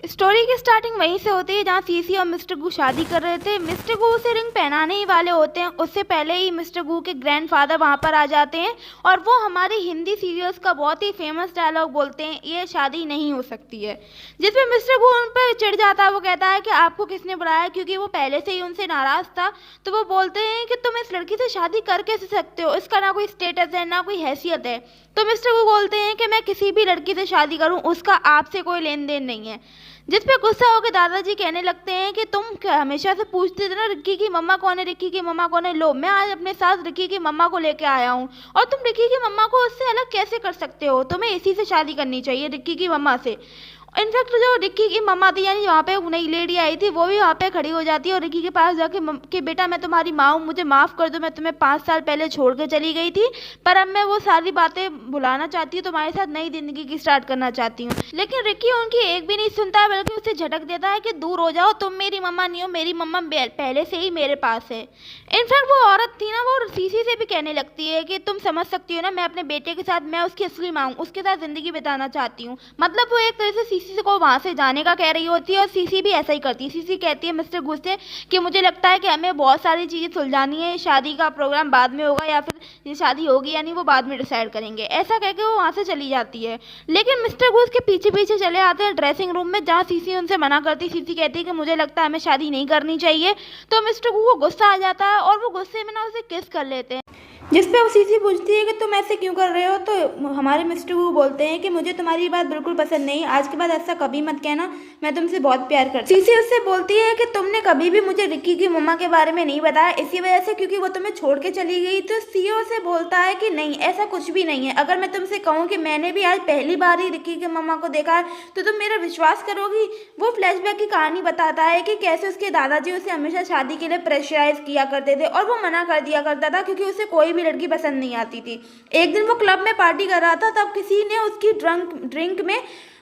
Story की starting वहीं से होती है जहाँ सीसी और मिस्टर गू शादी कर रहे थे। मिस्टर गू उसे रिंग पहनाने ही वाले होते हैं। उससे पहले ही मिस्टर गू के ग्रैंडफादर वहाँ पर आ जाते हैं और वो हमारे हिंदी सीरियल्स का बहुत ही फेमस डायलॉग बोलते हैं, ये शादी नहीं हो सकती है। जिसमें मिस्टर गू उन पर चिढ़ जाता है। वो कहता है कि आपको किसने बुलाया, क्योंकि वो पहले से ही उनसे नाराज़ था। तो वो बोलते हैं कि तुम इस लड़की से शादी कर कैसे सकते हो, इसका ना कोई स्टेटस है ना कोई हैसियत है। तो मिस्टर गू बोलते हैं कि मैं किसी भी लड़की से शादी करूं, उसका आपसे कोई लेन देन नहीं है। जिस पे गुस्सा होकर दादाजी कहने लगते हैं कि तुम हमेशा से पूछते थे ना रिक्की की मम्मा कौन है, रिक्की की मम्मा कौन है। लो, मैं आज अपने साथ रिक्की की मम्मा को लेके आया हूँ और तुम रिक्की की मम्मा को उससे अलग कैसे कर सकते हो। तुम्हें इसी से शादी करनी चाहिए, रिक्की की मम्मा से। इनफैक्ट जो रिक्की की मम्मा थी, यानी वहाँ पे नई लेडी आई थी, वो भी वहाँ पे खड़ी हो जाती है और रिक्की के पास जाके कि बेटा मैं तुम्हारी माँ हूँ, मुझे माफ़ कर दो, मैं तुम्हें 5 साल पहले छोड़ के चली गई थी, पर अब मैं वो सारी बातें भुलाना चाहती हूँ, तुम्हारे साथ नई ज़िंदगी की स्टार्ट करना चाहती हूँ। लेकिन रिक्की उनकी एक भी नहीं सुनता है, बल्कि उसे झटक देता है कि दूर हो जाओ, तुम मेरी मम्मा नहीं हो, मेरी मम्मा पहले से ही मेरे पास है। इनफैक्ट वो औरत थी ना, वो सीसी से भी कहने लगती है कि तुम समझ सकती हो ना, मैं अपने बेटे के साथ, मैं उसकी असली माँ हूँ, उसके साथ ज़िंदगी बिताना चाहती हूँ। मतलब वो एक तरह से सीसी को वहाँ से जाने का कह रही होती है और सीसी भी ऐसा ही करती है। सीसी कहती है मिस्टर गू से कि मुझे लगता है कि हमें बहुत सारी चीज़ें सुलझानी है, शादी का प्रोग्राम बाद में होगा या फिर ये शादी होगी यानी वो बाद में डिसाइड करेंगे। ऐसा कह के वो वहाँ से चली जाती है। लेकिन मिस्टर गू उसके पीछे पीछे चले आते हैं ड्रेसिंग रूम में, जहाँ सीसी उनसे मना करती। सीसी कहती है कि मुझे लगता है हमें शादी नहीं करनी चाहिए। तो मिस्टर गू को गुस्सा आ जाता है और वो गुस्से में ना उसे किस कर लेते हैं। जिस पे वो सीसी पूछती है कि तुम ऐसे क्यों कर रहे हो। तो हमारे मिस्टर गू बोलते हैं कि मुझे तुम्हारी बात बिल्कुल पसंद नहीं, आज के बाद ऐसा कभी मत कहना, मैं तुमसे बहुत प्यार करती हूँ। सीसी उससे बोलती है कि तुमने कभी भी मुझे रिक्की की मम्मा के बारे में नहीं बताया, इसी वजह से क्योंकि वो तुम्हें छोड़ के चली गई। तो सीओ से बोलता है कि नहीं, ऐसा कुछ भी नहीं है। अगर मैं तुमसे कहूँ कि मैंने भी आज पहली बार ही रिक्की की मम्मा को देखा है तो तुम मेरा विश्वास करोगी। वो फ्लैशबैक की कहानी बताता है कि कैसे उसके दादाजी उसे हमेशा शादी के लिए प्रेशराइज किया करते थे और वो मना कर दिया करता था क्योंकि उसे कोई भी लड़की पसंद नहीं आती थी। एक दिन वो क्लब में पार्टी कर रहा था, तब किसी ने उसकी ड्रिंक में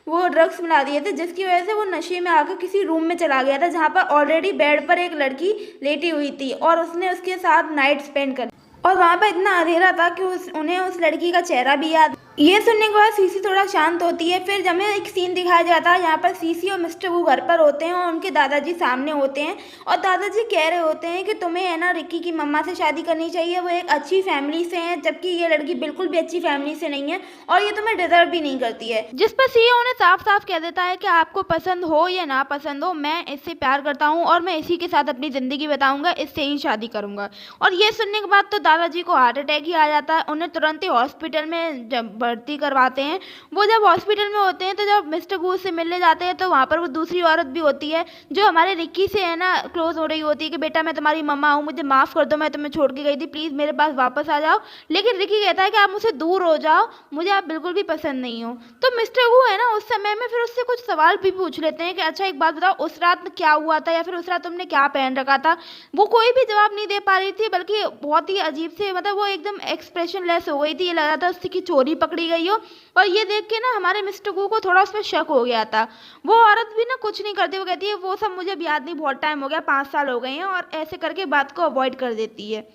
वो ड्रग्स मिला दिए थे, जिसकी वजह से वो नशे में आकर किसी रूम में चला गया था जहाँ पर ऑलरेडी बेड पर एक लड़की लेटी हुई थी और उसने उसके साथ नाइट स्पेंड कर, और वहाँ पर इतना अंधेरा था कि उन्हें उस लड़की का चेहरा भी याद। ये सुनने के बाद सीसी थोड़ा शांत होती है। फिर हमें एक सीन दिखाया जाता है यहाँ पर सीसी और मिस्टर गू घर पर होते हैं और उनके दादाजी सामने होते हैं और दादाजी कह रहे होते हैं कि तुम्हें है ना रिक्की की मम्मा से शादी करनी चाहिए, वो एक अच्छी फैमिली से है, जबकि ये लड़की बिल्कुल भी अच्छी फैमिली से नहीं है और ये तुम्हें डिजर्व भी नहीं करती है। जिस पर सीओ उन्हें साफ साफ कह देता है कि आपको पसंद हो या ना पसंद हो, मैं इससे प्यार करता हूँ और मैं इसी के साथ अपनी ज़िंदगी बताऊँगा, इससे ही शादी करूँगा। और ये सुनने के बाद तो दादाजी को हार्ट अटैक ही आ जाता है। उन्हें तुरंत ही हॉस्पिटल में भर्ती करवाते हैं। वो जब हॉस्पिटल में होते हैं तो जब मिस्टर गू से मिलने जाते हैं तो वहाँ पर वो दूसरी औरत भी होती है जो हमारे रिक्की से है ना क्लोज हो रही होती है कि बेटा मैं तुम्हारी मम्मा हूँ, मुझे माफ़ कर दो, मैं तुम्हें छोड़ के गई थी, प्लीज़ मेरे पास वापस आ जाओ। लेकिन रिक्की कहता है कि आप मुझसे दूर हो जाओ, मुझे आप बिल्कुल भी पसंद नहीं हो। तो मिस्टर गू है ना उस समय में फिर उससे कुछ सवाल भी पूछ लेते हैं कि अच्छा एक बात बताओ, उस रात में क्या हुआ था या फिर उस रात तुमने क्या पहन रखा था। वो कोई भी जवाब नहीं दे पा रही थी, बल्कि बहुत ही अजीब से, मतलब वो एकदम एक्सप्रेशन लेस हो गई थी। ये लग रहा था उसकी चोरी पकड़ी गई हो। और ये देख के ना हमारे मिस्टर गू को थोड़ा उस पर शक हो गया था। वो औरत भी ना कुछ नहीं करती, वो कहती है वो सब मुझे याद नहीं, बहुत टाइम हो गया, 5 साल हो गए हैं, और ऐसे करके बात को अवॉइड कर देती है।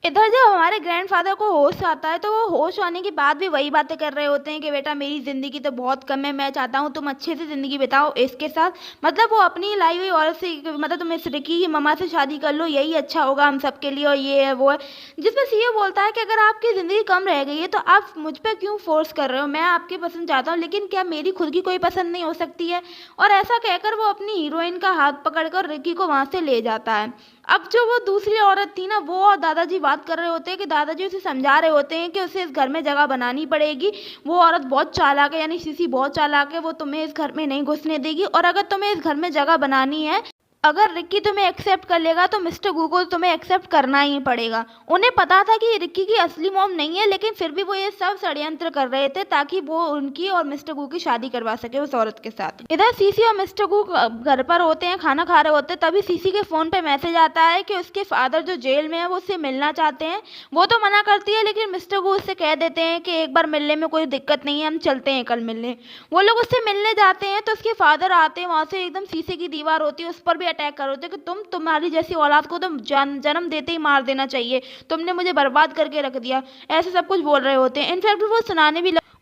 इधर जब हमारे ग्रैंडफादर को होश आता है तो वो होश आने के बाद भी वही बातें कर रहे होते हैं कि बेटा मेरी ज़िंदगी तो बहुत कम है, मैं चाहता हूँ तुम अच्छे से ज़िंदगी बिताओ इसके साथ। मतलब वो अपनी लाई हुई औरत से, मतलब तुम इस रिक्की की मम्मा से शादी कर लो, यही अच्छा होगा हम सब के लिए, और ये है वो है। जिसमें सीए बोलता है कि अगर आपकी ज़िंदगी कम रह गई है तो आप मुझ पर क्यों फोर्स कर रहे हो, मैं आपकी पसंद चाहता हूँ, लेकिन क्या मेरी खुद की कोई पसंद नहीं हो सकती है। और ऐसा कहकर वो अपनी हीरोइन का हाथ पकड़कर रिक्की को वहाँ से ले जाता है। अब जो वो दूसरी औरत थी ना, वो और दादाजी बात कर रहे होते हैं कि दादाजी उसे समझा रहे होते हैं कि उसे इस घर में जगह बनानी पड़ेगी। वो औरत बहुत चालाक है, यानी सीसी बहुत चालाक है, वो तुम्हें इस घर में नहीं घुसने देगी, और अगर तुम्हें इस घर में जगह बनानी है, अगर रिक्की तुम्हें एक्सेप्ट कर लेगा तो मिस्टर गू को तुम्हें एक्सेप्ट करना ही पड़ेगा। उन्हें पता था कि रिक्की की असली मॉम नहीं है, लेकिन फिर भी वो ये सब षड्यंत्र कर रहे थे ताकि वो उनकी और मिस्टर गू की शादी करवा सके उस औरत के साथ। इधर सीसी और मिस्टर गू घर पर होते हैं, खाना खा रहे होते हैं, तभी सीसी के फ़ोन पे मैसेज आता है कि उसके फादर जो जेल में है वो उससे मिलना चाहते हैं। वो तो मना करती है, लेकिन मिस्टर गू उससे कह देते हैं कि एक बार मिलने में कोई दिक्कत नहीं है, हम चलते हैं कल मिलने। वो लोग उससे मिलने जाते हैं तो उसके फादर आते हैं, वहाँ से एकदम शीशे की दीवार होती है, उस पर भी अटैक कर होते कि तुम्हारी जैसी औलाद को तो जन्म देते ही मार देना चाहिए, तुमने मुझे बर्बाद करके रख दिया, ऐसे सब कुछ बोल रहे होते हैं। इनफैक्ट वो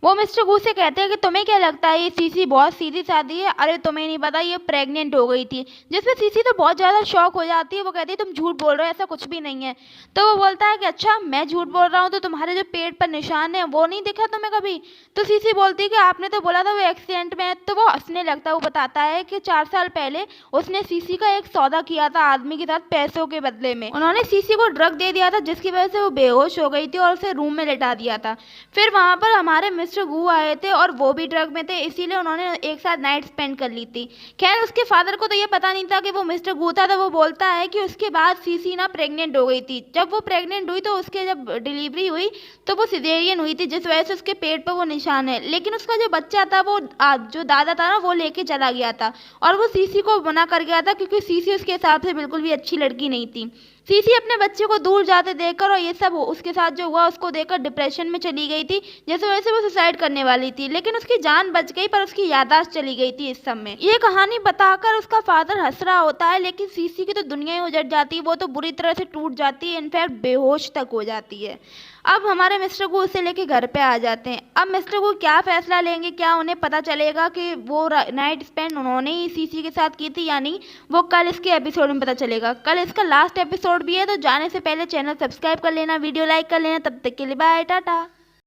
वो मिस्टर गू से कहते हैं कि तुम्हें क्या लगता है ये सीसी बहुत सीधी सादी है, अरे तुम्हें नहीं पता ये प्रेग्नेंट हो गई थी। जिसमें सीसी तो बहुत ज़्यादा शॉक हो जाती है, वो कहती है तुम झूठ बोल रहे हो, ऐसा कुछ भी नहीं है। तो वो बोलता है कि अच्छा मैं झूठ बोल रहा हूँ, तो तुम्हारे जो पेट पर निशान है वो नहीं दिखा तुम्हें कभी? तो सीसी बोलती है कि आपने तो बोला था वो एक्सीडेंट में है। तो वो हंसने लगता है, वो बताता है कि 4 साल पहले उसने सीसी का एक सौदा किया था आदमी के साथ पैसों के बदले में। उन्होंने सीसी को ड्रग दे दिया था जिसकी वजह से वो बेहोश हो गई थी और उसे रूम में लेटा दिया था। फिर वहाँ पर हमारे मिस्टर गू आए थे और वो भी ड्रग में थे, इसीलिए उन्होंने एक साथ नाइट स्पेंड कर ली थी। खैर उसके फादर को तो ये पता नहीं था कि वो मिस्टर गू था। तो वो बोलता है कि उसके बाद सीसी ना प्रेग्नेंट हो गई थी। जब वो प्रेग्नेंट हुई तो उसके जब डिलीवरी हुई तो वो सिजेरियन हुई थी, जिस वजह से उसके पेट पर वो निशान है। लेकिन उसका जो बच्चा था वो जो दादा था ना वो लेके चला गया था और वो सीसी को मना कर गया था क्योंकि सीसी उसके हिसाब से बिल्कुल भी अच्छी लड़की नहीं थी। सीसी अपने बच्चे को दूर जाते देखकर और ये सब उसके साथ जो हुआ उसको देखकर डिप्रेशन में चली गई थी, जिस वजह से वो सुसाइड करने वाली थी। लेकिन उसकी जान बच गई पर उसकी याददाश्त चली गई थी इस सब में। ये कहानी बताकर उसका फादर हंस रहा होता है, लेकिन सीसी की तो दुनिया ही उजड़ जाती है, वो तो बुरी तरह से टूट जाती है, इनफैक्ट बेहोश तक हो जाती है। अब हमारे मिस्टर गू उसे लेके घर पे आ जाते हैं। अब मिस्टर गू क्या फैसला लेंगे, क्या उन्हें पता चलेगा कि वो नाइट स्पेंड उन्होंने ही सीसी के साथ की थी या नहीं, वो कल इसके एपिसोड में पता चलेगा। कल इसका लास्ट एपिसोड भी है, तो जाने से पहले चैनल सब्सक्राइब कर लेना, वीडियो लाइक कर लेना। तब तक के लिए बाय टाटा।